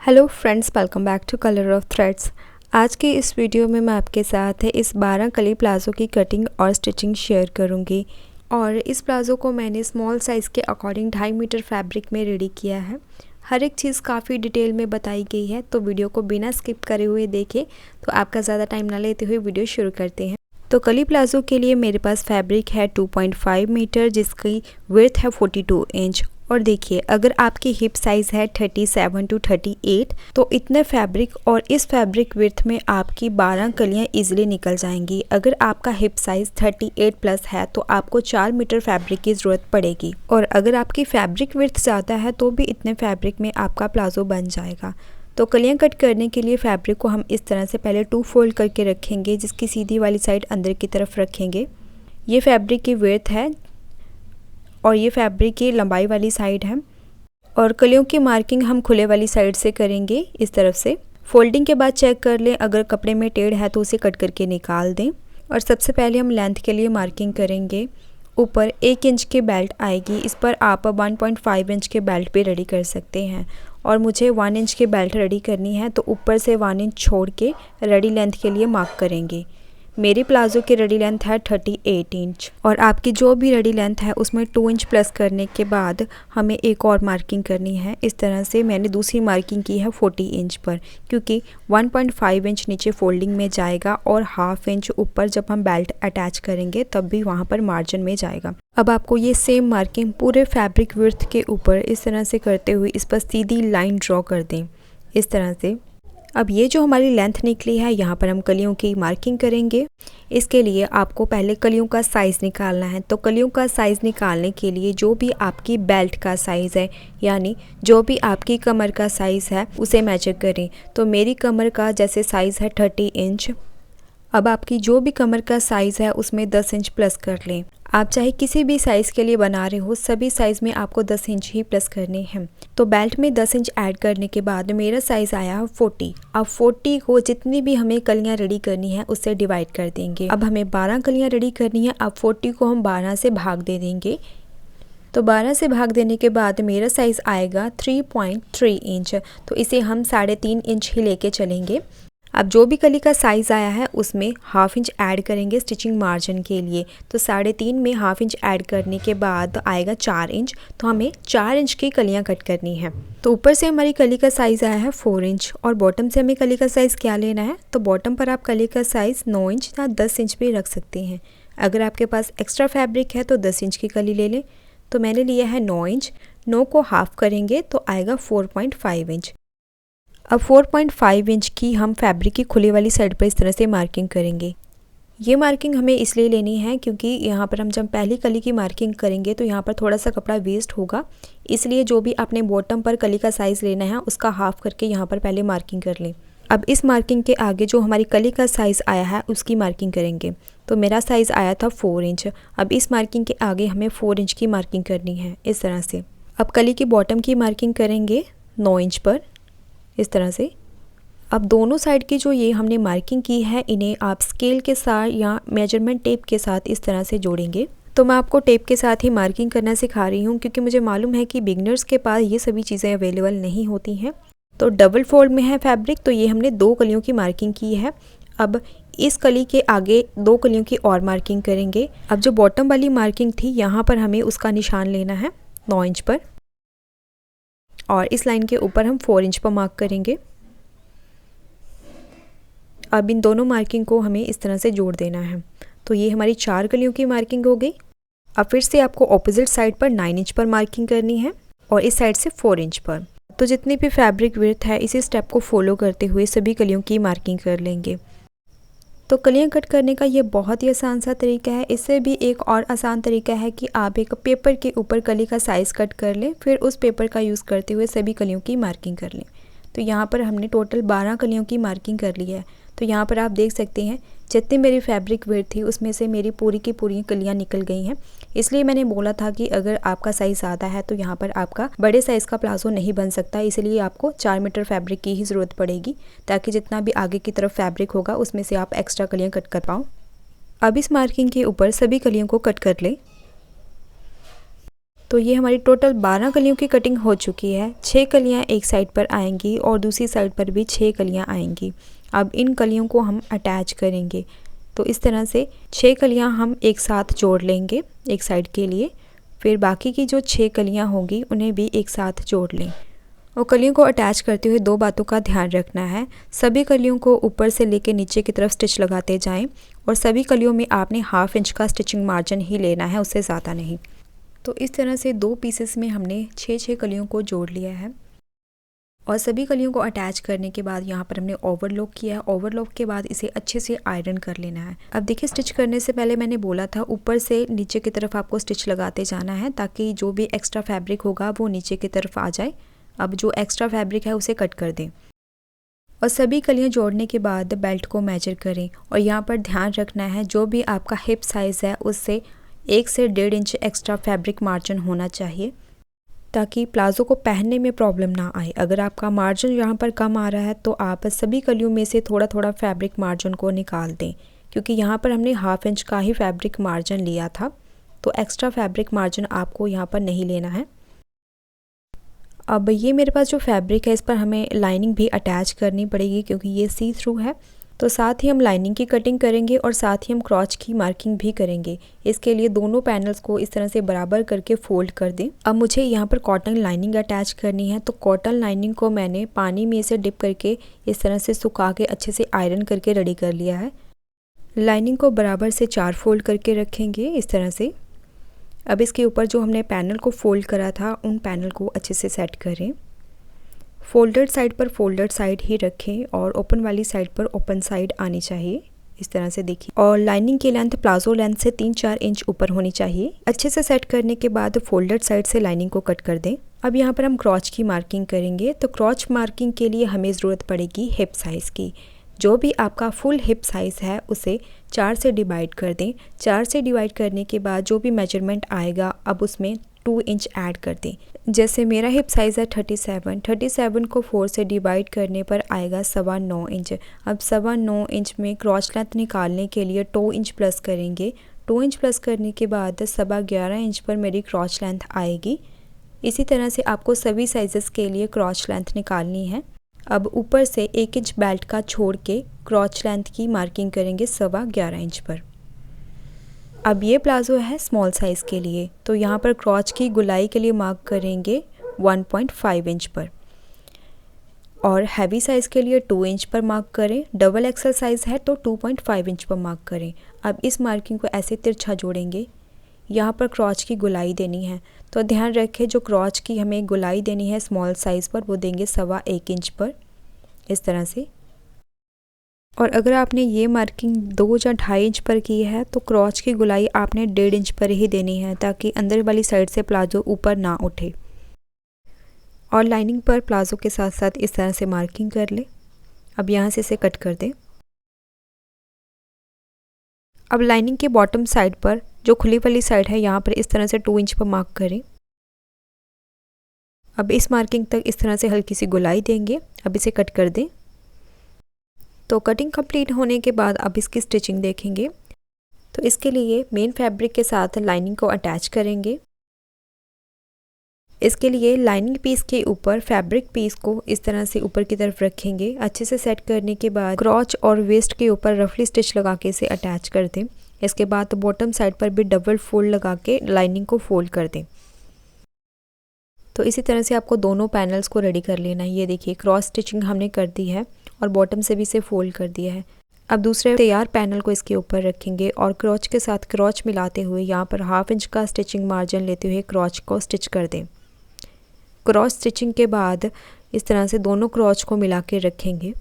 Hello friends, welcome back to colour of threads. आज के इस वीडियो में मैं आपके साथ इस 12 कली प्लाज़ो की कटिंग और स्टिचिंग शेयर करूंगी। और इस प्लाज़ो को मैंने स्मॉल साइज़ के अकॉर्डिंग 2.5 मीटर फैब्रिक में रेडी किया है। हर एक चीज़ काफ़ी डिटेल में बताई गई है, तो वीडियो को बिना स्किप करे हुए देखें। तो आपका ज़्यादा टाइम ना लेते हुए वीडियो शुरू करते हैं। तो कली प्लाज़ो के लिए मेरे पास फैब्रिक है 2.5 मीटर, जिसकी विड्थ है 42 इंच। और देखिए, अगर आपकी हिप साइज़ है 37 टू 38, तो इतने फैब्रिक और इस फैब्रिक विड्थ में आपकी 12 कलियां इजीली निकल जाएंगी। अगर आपका हिप साइज़ 38 प्लस है तो आपको 4 मीटर फैब्रिक की ज़रूरत पड़ेगी। और अगर आपकी फैब्रिक विड्थ ज़्यादा है तो भी इतने फैब्रिक में आपका प्लाज़ो बन जाएगा। तो कलियां कट करने के लिए फैब्रिक को हम इस तरह से पहले 2 फोल्ड करके रखेंगे, जिसकी सीधी वाली साइड अंदर की तरफ रखेंगे। ये फैब्रिक की विड्थ है और ये फैब्रिक की लंबाई वाली साइड है। और कलियों की मार्किंग हम खुले वाली साइड से करेंगे इस तरफ से। फोल्डिंग के बाद चेक कर लें, अगर कपड़े में टेढ़ है तो उसे कट करके निकाल दें। और सबसे पहले हम लेंथ के लिए मार्किंग करेंगे। ऊपर 1 इंच की बेल्ट आएगी, इस पर आप 1.5 इंच के बेल्ट भी रेडी कर सकते हैं। और मुझे 1 इंच की बेल्ट रेडी करनी है, तो ऊपर से 1 इंच छोड़ के रेडी लेंथ के लिए मार्क करेंगे। मेरी प्लाज़ो की रेडी लेंथ है 38 इंच और आपकी जो भी रेडी लेंथ है उसमें 2 इंच प्लस करने के बाद हमें एक और मार्किंग करनी है। इस तरह से मैंने दूसरी मार्किंग की है 40 इंच पर, क्योंकि 1.5 इंच नीचे फोल्डिंग में जाएगा और 1/2 इंच ऊपर जब हम बेल्ट अटैच करेंगे तब भी वहाँ पर मार्जिन में जाएगा। अब आपको ये सेम मार्किंग पूरे फैब्रिक विड्थ के ऊपर इस तरह से करते हुए इस पर सीधी लाइन ड्रॉ कर दें इस तरह से। अब ये जो हमारी लेंथ निकली है, यहाँ पर हम कलियों की मार्किंग करेंगे। इसके लिए आपको पहले कलियों का साइज़ निकालना है। तो कलियों का साइज़ निकालने के लिए जो भी आपकी बेल्ट का साइज़ है, यानी जो भी आपकी कमर का साइज़ है, उसे मैच करें। तो मेरी कमर का जैसे साइज़ है 30 इंच। अब आपकी जो भी कमर का साइज़ है उसमें 10 इंच प्लस कर लें। आप चाहे किसी भी साइज़ के लिए बना रहे हो, सभी साइज़ में आपको 10 इंच ही प्लस करने हैं। तो बेल्ट में 10 इंच ऐड करने के बाद मेरा साइज़ आया है 40। अब 40 को जितनी भी हमें कलियां रेडी करनी है उससे डिवाइड कर देंगे। अब हमें 12 कलियां रेडी करनी है। अब 40 को हम 12 से भाग दे देंगे। तो 12 से भाग देने के बाद मेरा साइज़ आएगा 3.3 इंच। तो इसे हम 3.5 इंच ही लेके चलेंगे। अब जो भी कली का साइज़ आया है उसमें 1/2 इंच ऐड करेंगे स्टिचिंग मार्जिन के लिए। तो 3.5 में 1/2 इंच ऐड करने के बाद आएगा 4 इंच। तो हमें 4 इंच की कलियां कट करनी है। तो ऊपर से हमारी कली का साइज़ आया है 4 इंच और बॉटम से हमें कली का साइज़ क्या लेना है। तो बॉटम पर आप कली का साइज़ 9 इंच या 10 इंच भी रख सकते हैं। अगर आपके पास एक्स्ट्रा फैब्रिक है तो 10 इंच की कली ले लें। तो मैंने लिया है 9 इंच। 9 को हाफ करेंगे तो आएगा 4.5 इंच। अब 4.5 इंच की हम फैब्रिक की खुली वाली साइड पर इस तरह से मार्किंग करेंगे। ये मार्किंग हमें इसलिए लेनी है क्योंकि यहाँ पर हम जब पहली कली की मार्किंग करेंगे तो यहाँ पर थोड़ा सा कपड़ा वेस्ट होगा, इसलिए जो भी आपने बॉटम पर कली का साइज़ लेना है उसका हाफ करके यहाँ पर पहले मार्किंग कर लें। अब इस मार्किंग के आगे जो हमारी कली का साइज़ आया है उसकी मार्किंग करेंगे। तो मेरा साइज़ आया था 4 इंच। अब इस मार्किंग के आगे हमें 4 इंच की मार्किंग करनी है इस तरह से। अब कली की बॉटम की मार्किंग करेंगे 9 इंच पर इस तरह से। अब दोनों साइड की जो ये हमने मार्किंग की है, इन्हें आप स्केल के साथ या मेजरमेंट टेप के साथ इस तरह से जोड़ेंगे। तो मैं आपको टेप के साथ ही मार्किंग करना सिखा रही हूँ, क्योंकि मुझे मालूम है कि बिगनर्स के पास ये सभी चीज़ें अवेलेबल नहीं होती हैं। तो डबल फोल्ड में है फैब्रिक, तो ये हमने 2 कलियों की मार्किंग की है। अब इस कली के आगे 2 कलियों की और मार्किंग करेंगे। अब जो बॉटम वाली मार्किंग थी, यहाँ पर हमें उसका निशान लेना है 9 इंच पर और इस लाइन के ऊपर हम 4 इंच पर मार्क करेंगे। अब इन दोनों मार्किंग को हमें इस तरह से जोड़ देना है। तो ये हमारी 4 कलियों की मार्किंग हो गई। अब फिर से आपको ऑपोजिट साइड पर 9 इंच पर मार्किंग करनी है और इस साइड से 4 इंच पर। तो जितनी भी फैब्रिक विड्थ है, इसी स्टेप को फॉलो करते हुए सभी कलियों की मार्किंग कर लेंगे। तो कलियां कट करने का ये बहुत ही आसान सा तरीका है। इससे भी एक और आसान तरीका है कि आप एक पेपर के ऊपर कली का साइज़ कट कर लें, फिर उस पेपर का यूज़ करते हुए सभी कलियों की मार्किंग कर लें। तो यहाँ पर हमने टोटल 12 कलियों की मार्किंग कर ली है। तो यहाँ पर आप देख सकते हैं जितनी मेरी फैब्रिक विड्थ थी उसमें से मेरी पूरी की पूरी कलियाँ निकल गई हैं। इसलिए मैंने बोला था कि अगर आपका साइज़ ज़्यादा है तो यहाँ पर आपका बड़े साइज़ का प्लाजो नहीं बन सकता, इसलिए आपको 4 मीटर फैब्रिक की ही ज़रूरत पड़ेगी, ताकि जितना भी आगे की तरफ फैब्रिक होगा उसमें से आप एक्स्ट्रा कलियाँ कट कर पाओ। अब इस मार्किंग के ऊपर सभी कलियों को कट कर लें। तो ये हमारी टोटल 12 कलियों की कटिंग हो चुकी है। 6 कलियाँ एक साइड पर आएंगी और दूसरी साइड पर भी 6 कलियाँ आएंगी। अब इन कलियों को हम अटैच करेंगे। तो इस तरह से 6 कलियाँ हम एक साथ जोड़ लेंगे एक साइड के लिए, फिर बाकी की जो 6 कलियाँ होंगी उन्हें भी एक साथ जोड़ लें। और कलियों को अटैच करते हुए 2 बातों का ध्यान रखना है। सभी कलियों को ऊपर से लेकर नीचे की तरफ स्टिच लगाते जाएं और सभी कलियों में आपने 1/2 इंच का स्टिचिंग मार्जिन ही लेना है, उससे ज़्यादा नहीं। तो इस तरह से 2 पीसेस में हमने 6 कलियों को जोड़ लिया है और सभी कलियों को अटैच करने के बाद यहाँ पर हमने ओवरलॉक किया है। ओवरलॉक के बाद इसे अच्छे से आयरन कर लेना है। अब देखिए, स्टिच करने से पहले मैंने बोला था ऊपर से नीचे की तरफ आपको स्टिच लगाते जाना है ताकि जो भी एक्स्ट्रा फैब्रिक होगा वो नीचे की तरफ आ जाए। अब जो एक्स्ट्रा फैब्रिक है उसे कट कर दें और सभी कलियां जोड़ने के बाद बेल्ट को मेजर करें। और यहाँ पर ध्यान रखना है जो भी आपका हिप साइज़ है उससे 1 से 1.5 इंच एक्स्ट्रा फैब्रिक मार्जिन होना चाहिए ताकि प्लाज़ो को पहनने में प्रॉब्लम ना आए। अगर आपका मार्जिन यहाँ पर कम आ रहा है तो आप सभी कलियों में से थोड़ा थोड़ा फैब्रिक मार्जिन को निकाल दें, क्योंकि यहाँ पर हमने 1/2 इंच का ही फैब्रिक मार्जिन लिया था, तो एक्स्ट्रा फैब्रिक मार्जिन आपको यहाँ पर नहीं लेना है। अब ये मेरे पास जो फैब्रिक है इस पर हमें लाइनिंग भी अटैच करनी पड़ेगी क्योंकि ये सी थ्रू है। तो साथ ही हम लाइनिंग की कटिंग करेंगे और साथ ही हम क्रॉच की मार्किंग भी करेंगे। इसके लिए दोनों पैनल्स को इस तरह से बराबर करके फोल्ड कर दें। अब मुझे यहाँ पर कॉटन लाइनिंग अटैच करनी है, तो कॉटन लाइनिंग को मैंने पानी में से डिप करके इस तरह से सुखा के अच्छे से आयरन करके रेडी कर लिया है। लाइनिंग को बराबर से 4 फोल्ड करके रखेंगे इस तरह से। अब इसके ऊपर जो हमने पैनल को फोल्ड करा था उन पैनल को अच्छे से सेट करें। फोल्डेड साइड पर फोल्डेड साइड ही रखें और ओपन वाली साइड पर ओपन साइड आनी चाहिए इस तरह से, देखिए। और लाइनिंग की लेंथ प्लाजो लेंथ से 3-4 इंच ऊपर होनी चाहिए। अच्छे से सेट करने के बाद फोल्डेड साइड से लाइनिंग को कट कर दें। अब यहाँ पर हम क्रॉच की मार्किंग करेंगे। तो क्रॉच मार्किंग के लिए हमें ज़रूरत पड़ेगी हिप साइज़ की। जो भी आपका फुल हिप साइज़ है उसे 4 से डिवाइड कर दें। 4 से डिवाइड करने के बाद जो भी मेजरमेंट आएगा अब उसमें 2 इंच ऐड कर दें। जैसे मेरा हिप साइज़ है 37 को 4 से डिवाइड करने पर आएगा 9.25 इंच। अब 9.25 इंच में क्रॉच लेंथ निकालने के लिए 2 इंच प्लस करेंगे। 2 इंच प्लस करने के बाद 11.25 इंच पर मेरी क्रॉच लेंथ आएगी। इसी तरह से आपको सभी साइज़ेस के लिए क्रॉच लेंथ निकालनी है। अब ऊपर से 1 इंच बेल्ट का छोड़ के क्रॉच लेंथ की मार्किंग करेंगे 11.25 इंच पर। अब ये प्लाज़ो है स्मॉल साइज़ के लिए, तो यहाँ पर क्रॉच की गुलाई के लिए मार्क करेंगे 1.5 इंच पर और हैवी साइज़ के लिए 2 इंच पर मार्क करें। डबल एक्सल साइज़ है तो 2.5 इंच पर मार्क करें। अब इस मार्किंग को ऐसे तिरछा जोड़ेंगे। यहाँ पर क्रॉच की गुलाई देनी है, तो ध्यान रखें जो क्रॉच की हमें गुलाई देनी है स्मॉल साइज़ पर वो देंगे 1.25 इंच पर इस तरह से। और अगर आपने ये मार्किंग 2 या 2.5 इंच पर की है तो क्रॉच की गुलाई आपने 1.5 इंच पर ही देनी है ताकि अंदर वाली साइड से प्लाजो ऊपर ना उठे। और लाइनिंग पर प्लाजो के साथ साथ इस तरह से मार्किंग कर ले। अब यहाँ से इसे कट कर दें। अब लाइनिंग के बॉटम साइड पर जो खुली वाली साइड है यहाँ पर इस तरह से 2 इंच पर मार्क करें। अब इस मार्किंग तक इस तरह से हल्की सी गुलाई देंगे। अब इसे कट कर दें। तो कटिंग कंप्लीट होने के बाद अब इसकी स्टिचिंग देखेंगे। तो इसके लिए मेन फैब्रिक के साथ लाइनिंग को अटैच करेंगे। इसके लिए लाइनिंग पीस के ऊपर फैब्रिक पीस को इस तरह से ऊपर की तरफ रखेंगे। अच्छे से सेट करने के बाद क्रॉच और वेस्ट के ऊपर रफली स्टिच लगा के इसे अटैच कर दें। इसके बाद बॉटम साइड पर भी डबल फोल्ड लगा के लाइनिंग को फोल्ड कर दें। तो इसी तरह से आपको दोनों पैनल्स को रेडी कर लेना है। ये देखिए क्रॉस स्टिचिंग हमने कर दी है और बॉटम से भी इसे फोल्ड कर दिया है। अब दूसरे तैयार पैनल को इसके ऊपर रखेंगे और क्रॉच के साथ क्रॉच मिलाते हुए यहाँ पर 1/2 इंच का स्टिचिंग मार्जिन लेते हुए क्रॉच को स्टिच कर दें। क्रॉस स्टिचिंग के बाद इस तरह से दोनों क्रॉच को मिला के रखेंगे।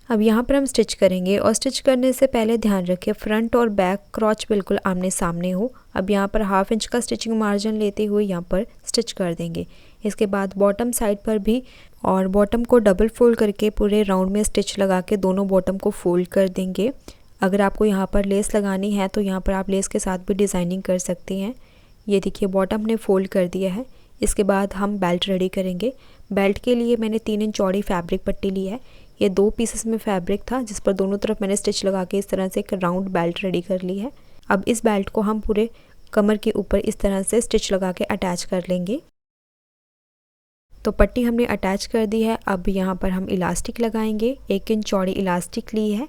अब यहाँ पर हम स्टिच करेंगे और स्टिच करने से पहले ध्यान रखें फ्रंट और बैक क्रॉच बिल्कुल आमने सामने हो। अब यहाँ पर 1/2 इंच का स्टिचिंग मार्जिन लेते हुए यहाँ पर स्टिच कर देंगे। इसके बाद बॉटम साइड पर भी और बॉटम को डबल फोल्ड करके पूरे राउंड में स्टिच लगा के दोनों बॉटम को फोल्ड कर देंगे। अगर आपको यहाँ पर लेस लगानी है तो यहाँ पर आप लेस के साथ भी डिज़ाइनिंग कर सकती हैं। ये देखिए बॉटम ने फोल्ड कर दिया है। इसके बाद हम बेल्ट रेडी करेंगे। बेल्ट के लिए मैंने 3 इंच चौड़ी फैब्रिक पट्टी ली है। ये 2 पीसेस में फैब्रिक था जिस पर दोनों तरफ मैंने स्टिच लगा के इस तरह से एक राउंड बेल्ट रेडी कर ली है। अब इस बेल्ट को हम पूरे कमर के ऊपर इस तरह से स्टिच लगा के अटैच कर लेंगे। तो पट्टी हमने अटैच कर दी है। अब यहाँ पर हम इलास्टिक लगाएंगे। 1 इंच चौड़ी इलास्टिक ली है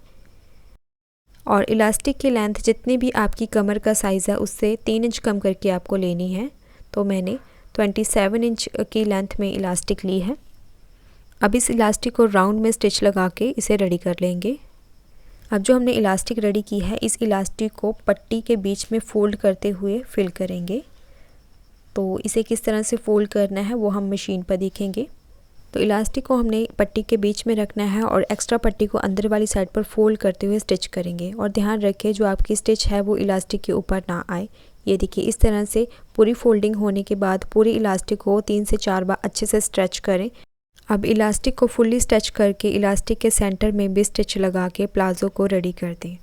और इलास्टिक की लेंथ जितनी भी आपकी कमर का साइज़ है उससे 3 इंच कम करके आपको लेनी है। तो मैंने 27 इंच की लेंथ में इलास्टिक ली है। अब इस इलास्टिक को राउंड में स्टिच लगा के इसे रेडी कर लेंगे। अब जो हमने इलास्टिक रेडी की है इस इलास्टिक को पट्टी के बीच में फ़ोल्ड करते हुए फिल करेंगे। तो इसे किस तरह से फ़ोल्ड करना है वो हम मशीन पर देखेंगे। तो इलास्टिक को हमने पट्टी के बीच में रखना है और एक्स्ट्रा पट्टी को अंदर वाली साइड पर फोल्ड करते हुए स्टिच करेंगे। और ध्यान रखें जो आपकी स्टिच है वो इलास्टिक के ऊपर ना आए। ये देखिए इस तरह से पूरी फोल्डिंग होने के बाद पूरी इलास्टिक को 3 से 4 बार अच्छे से स्ट्रेच करें। अब इलास्टिक को फुल्ली स्टिच करके इलास्टिक के सेंटर में भी स्टिच लगा के प्लाज़ो को रेडी कर दें।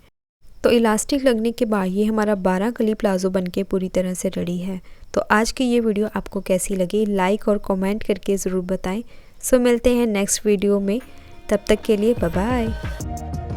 तो इलास्टिक लगने के बाद ये हमारा 12 कली प्लाज़ो बनके पूरी तरह से रेडी है। तो आज की ये वीडियो आपको कैसी लगी लाइक और कमेंट करके ज़रूर बताएं। सो मिलते हैं नेक्स्ट वीडियो में, तब तक के लिए बाय बाय।